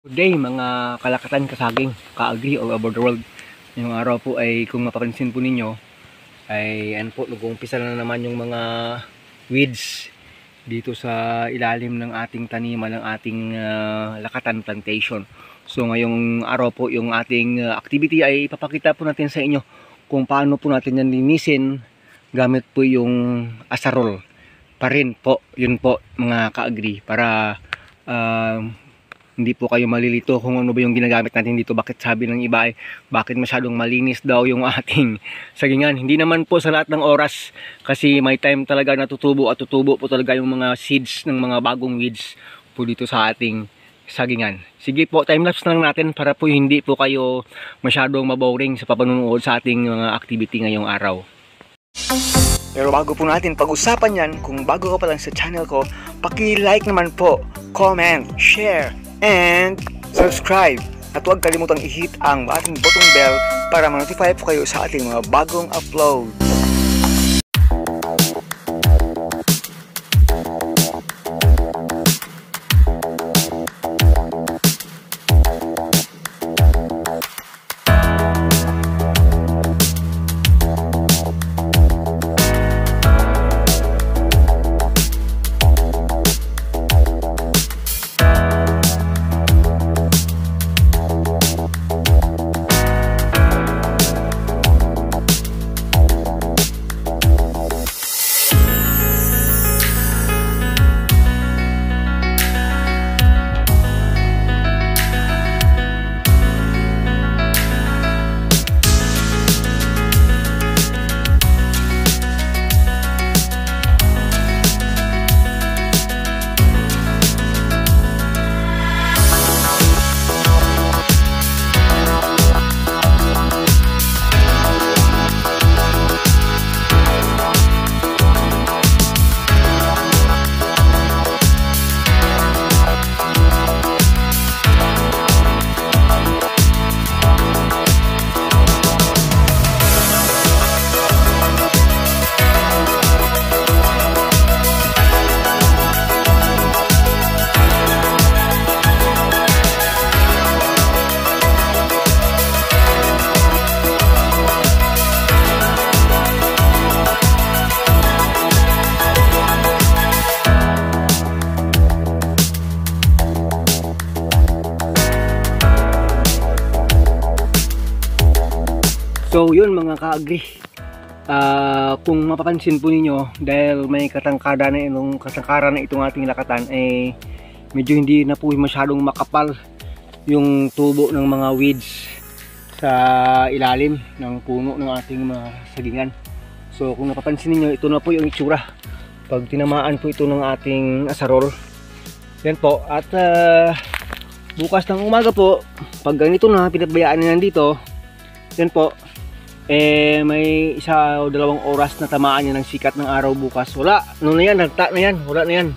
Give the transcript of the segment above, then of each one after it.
Good day mga kalakatan, kasaging, ka-agri all over the world. Yung araw po ay kung mapapansin po ninyo ay po, nag-uumpisa na naman yung mga weeds dito sa ilalim ng ating taniman ng ating lakatan plantation. So ngayong araw po yung ating activity ay ipapakita po natin sa inyo kung paano po natin yan linisin gamit po yung asarol pa rin po. Yun po mga ka-agri, para hindi po kayo malilito kung ano ba yung ginagamit natin dito. Bakit sabi ng iba ay bakit masyadong malinis daw yung ating sagingan. Hindi naman po sa lahat ng oras, kasi may time talaga na tutubo at tutubo po talaga yung mga seeds ng mga bagong weeds po dito sa ating sagingan. Sige po, time-lapse na lang natin para po hindi po kayo masyadong maboring sa papanunood sa ating mga activity ngayong araw. Pero bago po natin pag-usapan yan, kung bago ka pa lang sa channel ko, paki-like naman po, comment, share, and subscribe. At huwag kalimutang i-hit ang ating button bell para ma-notify po kayo sa ating mga bagong upload. So yun mga ka-agri, kung mapapansin po ninyo, dahil may katangkara na itong ating lakatan, medyo hindi na po masyadong makapal yung tubo ng mga weeds sa ilalim ng puno ng ating mga sagingan. So kung napapansin niyo, ito na po yung itsura pag tinamaan po ito ng ating asarol. Yan po. At bukas ng umaga po, pag ganito na pinabayaan na dito, yan po, may 1 o 2 oras na tamaan niya ng sikat ng araw bukas. Wala, ano na yan, nagta na yan, wala na yan.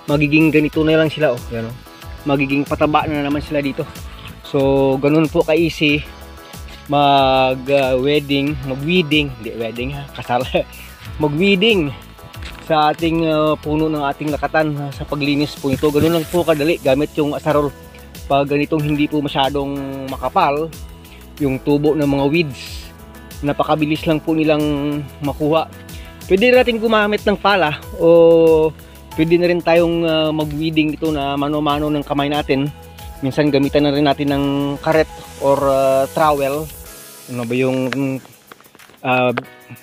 Magiging ganito na lang sila, oh, yan, oh. Magiging pataba na naman sila dito. So ganun po ka-easy mag-weeding sa ating puno ng ating lakatan sa paglinis po ito. Ganun lang po kadali gamit yung asarol. Pag ganitong hindi po masyadong makapal yung tubo ng mga weeds, napakabilis lang po nilang makuha. Pwede natin gumamit ng pala, o pwede na rin tayong mag-weeding dito na mano-mano ng kamay natin. Minsan gamitan na rin natin ng karet or trowel. Ano ba yung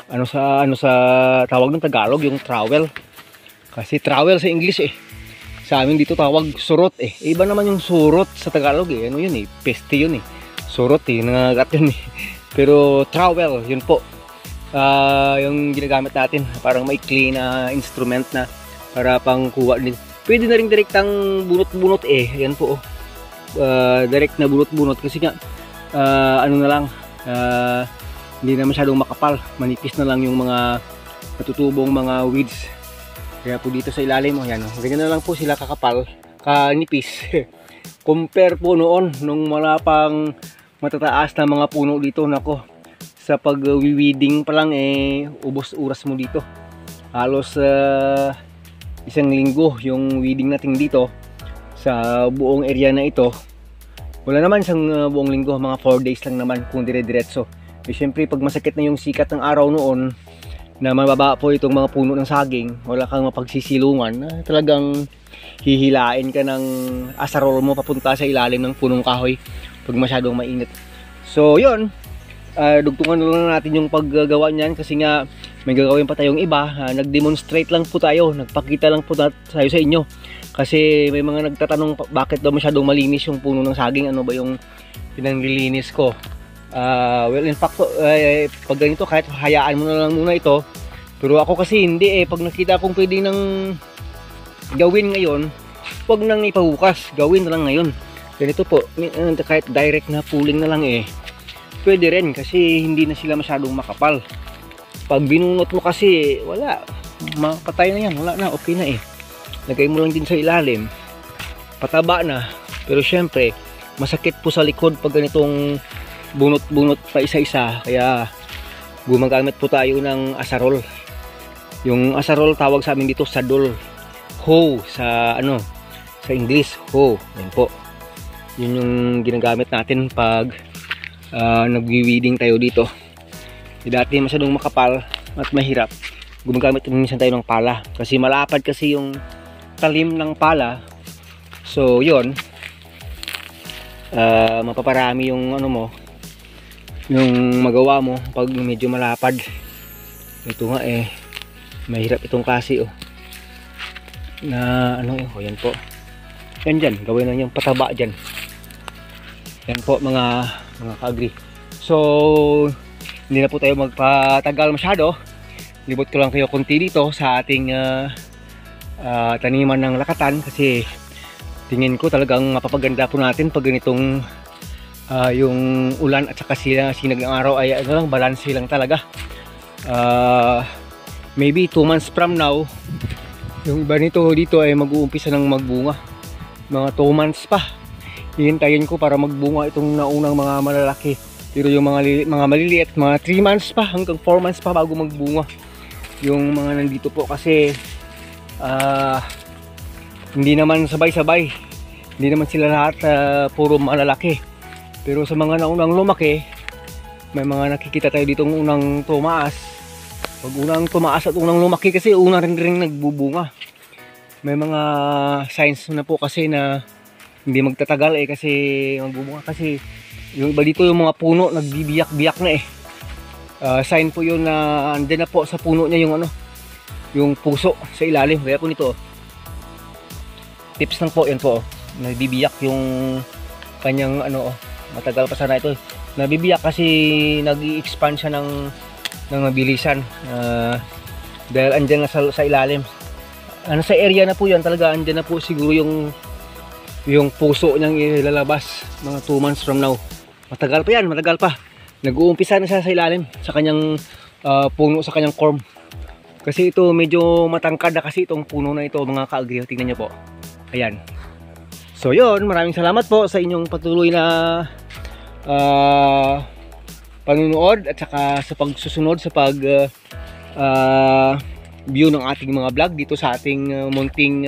ano sa tawag ng Tagalog, yung trowel? Kasi trowel sa English Sa amin dito tawag surot Iba naman yung surot sa Tagalog Ano yun peste yun Surot nangagat yun Pero trowel, yun po yung ginagamit natin. Parang may clean na instrument na para pang kuha din. Pwede na rin direktang bunot-bunot yan po direct na bunot-bunot. Kasi nga ano na lang, hindi na masyadong makapal. Manipis na lang yung mga natutubong mga weeds. Kaya po dito sa ilalim yan, ganyan na lang po sila kakapal, kanipis. Compare po noon nung wala pang matataas na mga puno dito, nako, sa pag-weeding pa lang ubos oras mo dito. Halos 1 linggo yung weeding natin dito sa buong area na ito. Wala naman isang buong linggo, mga 4 days lang naman kung dire-diretso. Eh syempre pag masakit na yung sikat ng araw noon, na mababa po itong mga puno ng saging, wala kang mapagsisilungan, na talagang hihilain ka ng asarol mo papunta sa ilalim ng punong kahoy pag masyadong mainit. So yun, dugtungan na lang natin yung paggagawa niyan kasi nga may gagawin pa tayong iba. Nag-demonstrate lang po tayo, nagpakita lang po tayo sa inyo kasi may mga nagtatanong bakit daw masyadong malinis yung puno ng saging, ano ba yung pinanglilinis ko. Well in fact pag ganito kahit hayaan mo na lang muna ito, pero ako kasi hindi pag nakita kong pwede nang gawin ngayon, wag nang ipabukas, gawin na lang ngayon. Ganito po, kahit direct na pulling na lang pwede rin kasi hindi na sila masyadong makapal. Pag binunot mo kasi wala, mapatay na yan, wala na, okay na lagay mo lang din sa ilalim, pataba na. Pero syempre masakit po sa likod pag ganitong bunot-bunot pa isa-isa, kaya gumagamit po tayo ng asarol. Yung asarol tawag sa amin dito sadol, hoe sa sa English, hoe. Yan po, yun yung ginagamit natin pag nagwi-weeding tayo dito. Dati masyadong makapal at mahirap, gumagamit minsan tayo ng pala kasi malapad kasi yung talim ng pala. So yun, mapaparami yung mo, yung magawa mo pag medyo malapad. Ito nga mahirap itong klase na yan po. Yan dyan, gawin lang yung pataba dyan. Yan po mga ka-agri. So hindi na po tayo magpatagal masyado. Libot ko lang kayo konti dito sa ating taniman ng lakatan kasi tingin ko talagang mapapaganda po natin pag ganitong yung ulan at saka sinag ng araw ay balance lang talaga. Maybe 2 months from now yung iba nito dito ay mag-uumpisa ng magbunga. Mga 2 months pa hihintayin ko para magbunga itong naunang mga malalaki. Pero yung mga maliliit, mga 3 months pa hanggang 4 months pa bago magbunga yung mga nandito po kasi hindi naman sabay-sabay, hindi naman sila lahat puro malalaki. Pero sa mga naunang lumaki, may mga nakikita tayo dito ng unang tumaas. Pag unang tumaas at unang lumaki kasi una rin nagbubunga. May mga signs na po kasi na hindi magtatagal kasi magbubunga kasi yung iba dito yung mga puno nagbibiyak-biyak na sign po yun na andyan na po sa puno niya yung puso sa ilalim. Kaya po nito tips lang po yan po, nagbibiyak yung kanyang matagal pa sana ito, nabibiyak kasi nag-i-expand siya ng mabilisan dahil andyan na sa ilalim. Sa area na po yan talaga, andyan na po siguro yung puso niyang ilalabas mga 2 months from now. Matagal pa yan, matagal pa. Nag-uumpisa na siya sa ilalim sa kanyang puno, sa kanyang corm. Kasi ito medyo matangkad na kasi itong puno na ito mga ka-agri. Tingnan niyo po. Ayan. So yun, maraming salamat po sa inyong patuloy na panunood at saka sa pagsusunod sa pag view ng ating mga vlog dito sa ating munting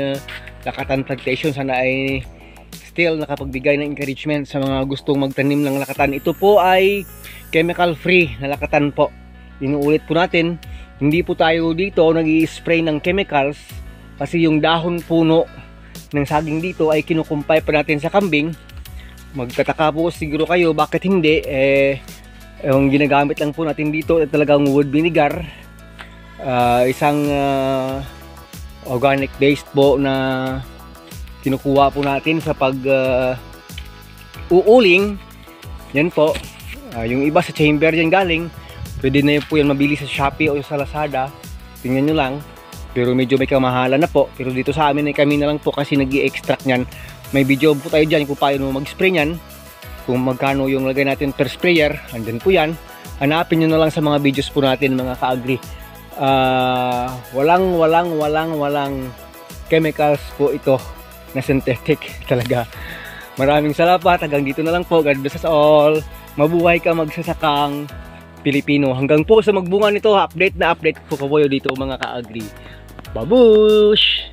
lakatan plantation. Sana ay still nakapagbigay ng encouragement sa mga gustong magtanim ng lakatan. Ito po ay chemical free na lakatan po. Inuulit po natin, hindi po tayo dito nag-i-spray ng chemicals kasi yung dahon puno ng saging dito ay kinukumpay pa natin sa kambing. Magtataka po siguro kayo bakit hindi, yung ginagamit lang po natin dito ay talagang wood vinegar, isang organic based po na kinukuha po natin sa pag uuling. Yan po, yung iba sa chamber yan galing, pwede na po yan mabili sa Shopee o sa Lazada, tingnan nyo lang. Pero medyo may kamahalan na po, pero dito sa amin ay kami na lang po kasi nag-i-extract nyan. May video po tayo dyan kung paano mag-spray nyan, kung magkano yung lagay natin per sprayer, andyan po yan. Hanapin nyo na lang sa mga videos po natin mga ka-agri. Walang chemicals po ito na synthetic talaga. Maraming salamat, hanggang dito na lang po. God bless us all. Mabuhay ka magsasakang Pilipino. Hanggang po sa magbunga nito, update po ko dito mga ka-agri. Babush!